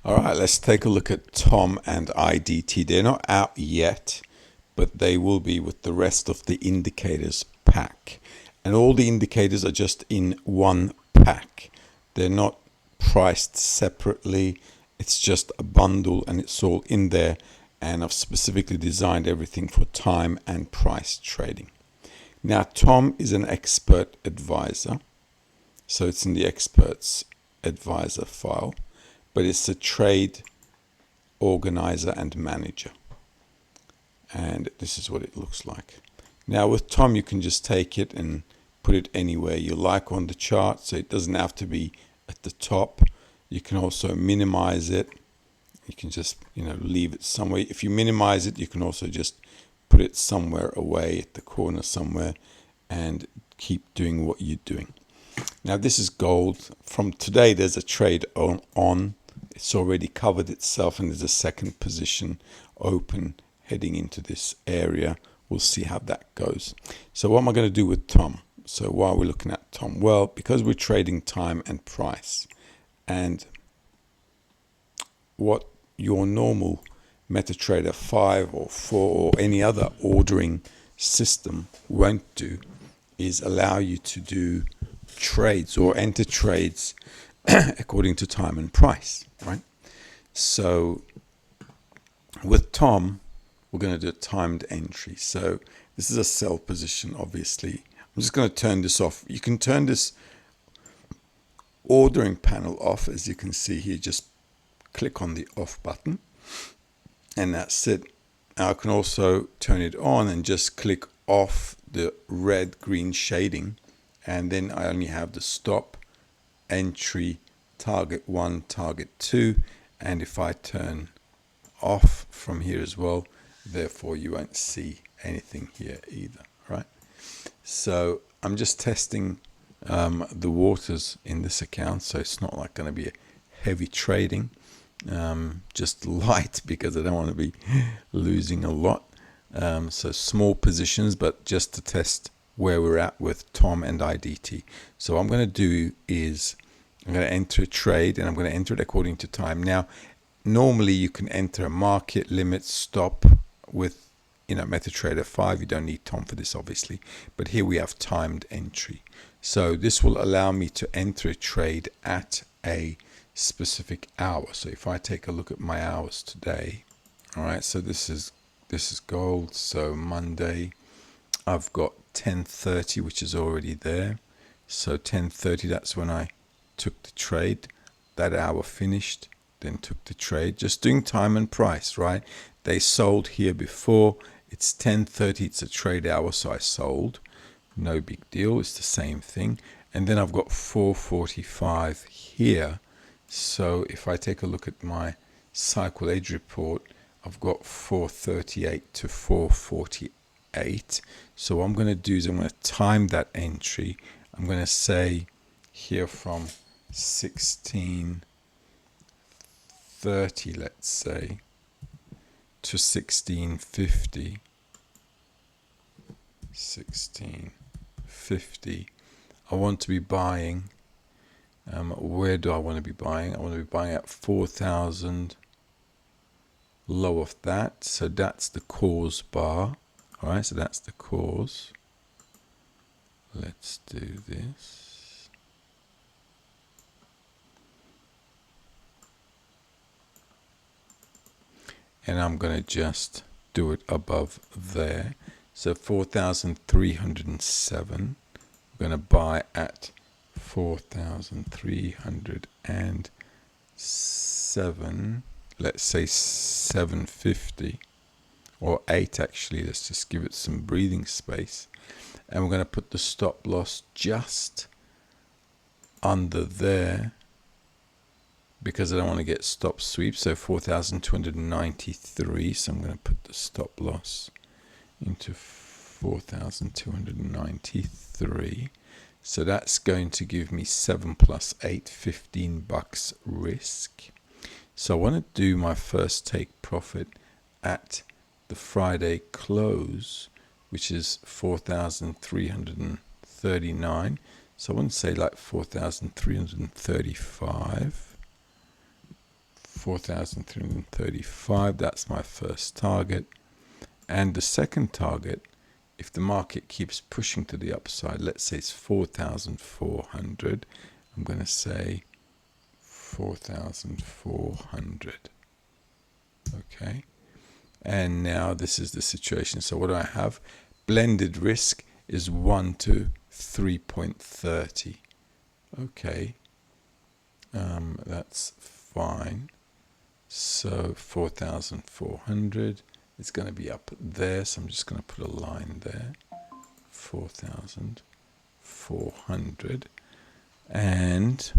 All right, let's take a look at Tom and IDT. They're not out yet, but they will be with the rest of the indicators pack. And all the indicators are just in one pack. They're not priced separately. It's just a bundle and it's all in there. And I've specifically designed everything for time and price trading. Now, Tom is an expert advisor. So it's in the experts advisor file, but it's a trade organizer and manager. And this is what it looks like. Now with Tom, you can just take it and put it anywhere you like on the chart. So it doesn't have to be at the top. You can also minimize it. You can just, leave it somewhere. If you minimize it, you can also just put it somewhere away at the corner somewhere and keep doing what you're doing. Now this is gold. From today, there's a trade on. It's already covered itself and there's a second position open heading into this area. We'll see how that goes. So what am I going to do with Tom? So why are we looking at Tom? Well, because we're trading time and price, and what your normal MetaTrader 5 or 4 or any other ordering system won't do is allow you to do trades or enter trades according to time and price, right? So with Tom, we're going to do a timed entry. So this is a sell position, obviously. I'm just going to turn this off. You can turn this ordering panel off, as you can see here. Just click on the off button and that's it. Now I can also turn it on and just click off the red green shading, and then I only have the stop, entry, target 1, target 2, and if I turn off from here as well, therefore you won't see anything here either, right? So I'm just testing the waters in this account, so it's not like going to be a heavy trading, just light, because I don't want to be losing a lot. So small positions, but just to test where we're at with Tom and IDT. So what I'm going to do is I'm going to enter a trade, and I'm going to enter it according to time. Now, normally you can enter a market limit stop with MetaTrader 5. You don't need Tom for this, obviously, but here we have timed entry. So this will allow me to enter a trade at a specific hour. So if I take a look at my hours today, all right, so this is gold. So Monday, I've got 10:30, which is already there. So 10:30, that's when I took the trade. That hour finished, then took the trade. Just doing time and price, right? They sold here before. It's 10:30, it's a trade hour, so I sold. No big deal, it's the same thing. And then I've got 4:45 here. So if I take a look at my cycle edge report, I've got 4:38 to 4:48. So what I'm going to do is I'm going to time that entry. I'm going to say here from 16:30, let's say, to 16:50. 16:50. I want to be buying. Where do I want to be buying? I want to be buying at 4,000. Low of that. So that's the cause bar. All right. So that's the cause. Let's do this. And I'm going to just do it above there. So 4,307. I'm going to buy at 4,307. Let's say 750 or 8 actually. Let's just give it some breathing space. And we're going to put the stop loss just under there, because I don't want to get stop sweep. So 4,293. So I'm going to put the stop loss into 4,293. So that's going to give me 7 plus 8, $15 risk. So I want to do my first take profit at the Friday close, which is 4,339. So I want to say like 4,335. 4,335, that's my first target. And the second target, if the market keeps pushing to the upside, let's say it's 4,400, I'm going to say 4,400. Okay. And now this is the situation. So what do I have? Blended risk is 1 to 3.30. Okay. That's fine. So 4,400 is going to be up there. So I'm just going to put a line there. 4,400. And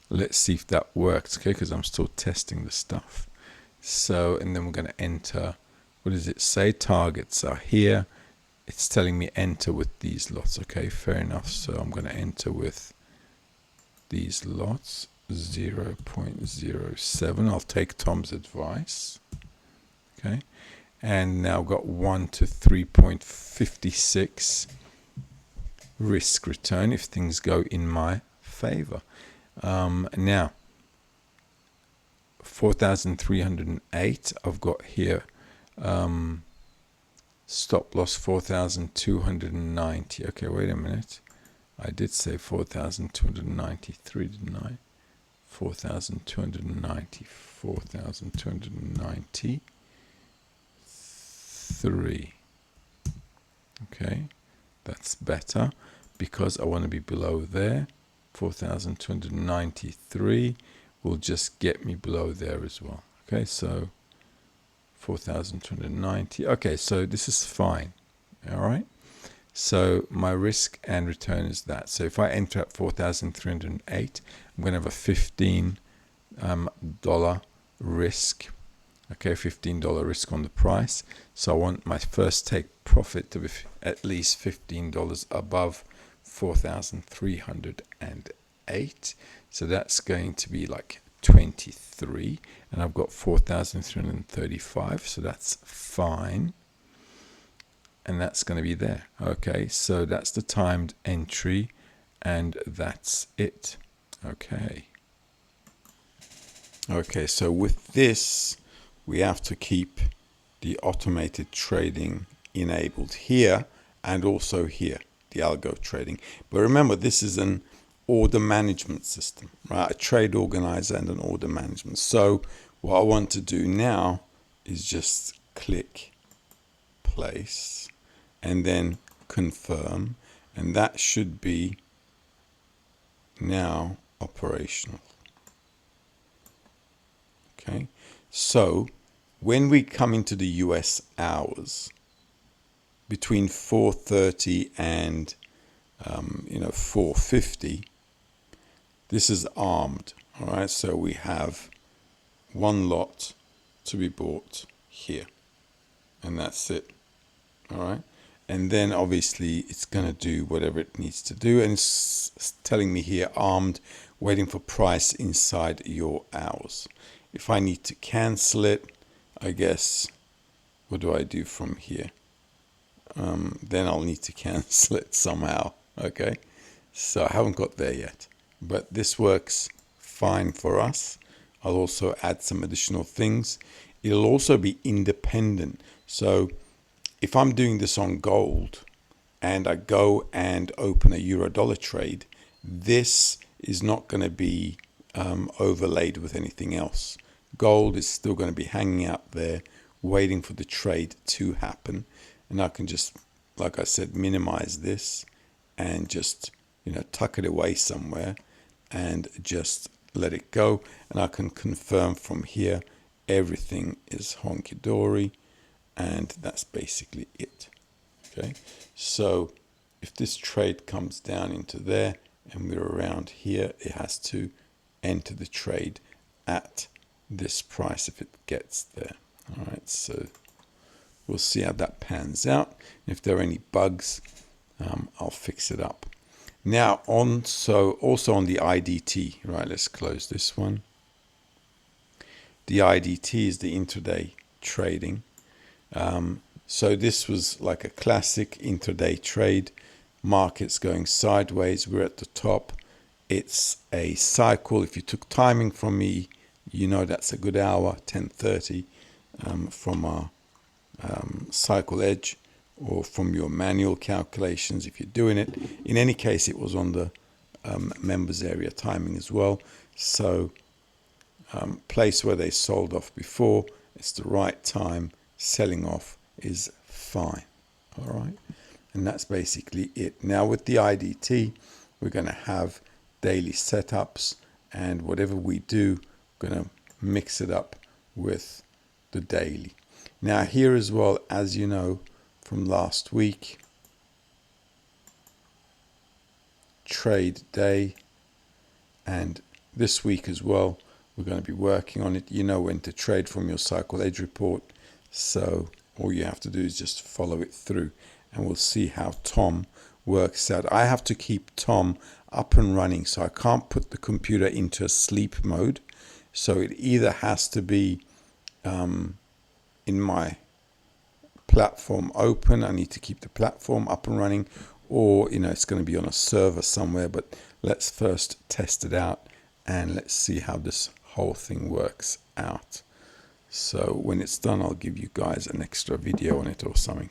let's see if that works. Okay, because I'm still testing the stuff. So, and then we're going to enter. What does it say? Targets are here. It's telling me enter with these lots. Okay, fair enough. So I'm going to enter with these lots. 0.07. I'll take Tom's advice. Okay. And now I've got 1 to 3.56 risk return if things go in my favor. Now, 4,308. I've got here stop loss 4,290. Okay, wait a minute. I did say 4,293, didn't I? 4,290, 4,293. Okay, that's better because I want to be below there. 4,293 will just get me below there as well. Okay, so 4,290. Okay, so this is fine. All right. So my risk and return is that. So if I enter at 4,308, I'm going to have a $15 risk. Okay, $15 risk on the price. So I want my first take profit to be at least $15 above 4,308. So that's going to be like 23. And I've got 4,335. So that's fine. And that's going to be there. Okay, so that's the timed entry, and that's it. Okay. Okay, so with this, we have to keep the automated trading enabled here and also here, the algo trading. But remember, this is an order management system, right? A trade organizer and an order management. So what I want to do now is just click place and then confirm, and that should be now operational. Okay, so when we come into the US hours between 4:30 and 4:50, this is armed. All right, so we have one lot to be bought here, and that's it. All right. And then obviously it's going to do whatever it needs to do. And it's telling me here, armed, waiting for price inside your hours. If I need to cancel it, I guess, what do I do from here? Then I'll need to cancel it somehow. Okay. So I haven't got there yet, but this works fine for us. I'll also add some additional things. It'll also be independent. So if I'm doing this on gold and I go and open a euro dollar trade, this is not going to be overlaid with anything else. Gold is still going to be hanging out there waiting for the trade to happen. And I can just, like I said, minimize this and just, tuck it away somewhere and just let it go. And I can confirm from here, everything is honky-dory. And that's basically it. Okay, so if this trade comes down into there and we're around here, it has to enter the trade at this price if it gets there. All right, so we'll see how that pans out. If there are any bugs, I'll fix it up. Now also on the IDT, right? Let's close this one. The IDT is the intraday trading. So this was like a classic intraday trade. Markets going sideways. We're at the top. It's a cycle. If you took timing from me, you know that's a good hour, 10:30, from our cycle edge, or from your manual calculations if you're doing it. In any case, it was on the members area timing as well. So place where they sold off before, it's the right time. Selling off is fine. All right. And that's basically it. Now with the IDT, we're going to have daily setups, and whatever we do, we're going to mix it up with the daily. Now here as well, as you know from last week, trade day, and this week as well, we're going to be working on it. You know when to trade from your cycle edge report, so all you have to do is just follow it through, and we'll see how Tom works out. I have to keep Tom up and running, so I can't put the computer into sleep mode. So it either has to be in my platform open, I need to keep the platform up and running, or it's going to be on a server somewhere. But let's first test it out, and let's see how this whole thing works out. So when it's done, I'll give you guys an extra video on it or something.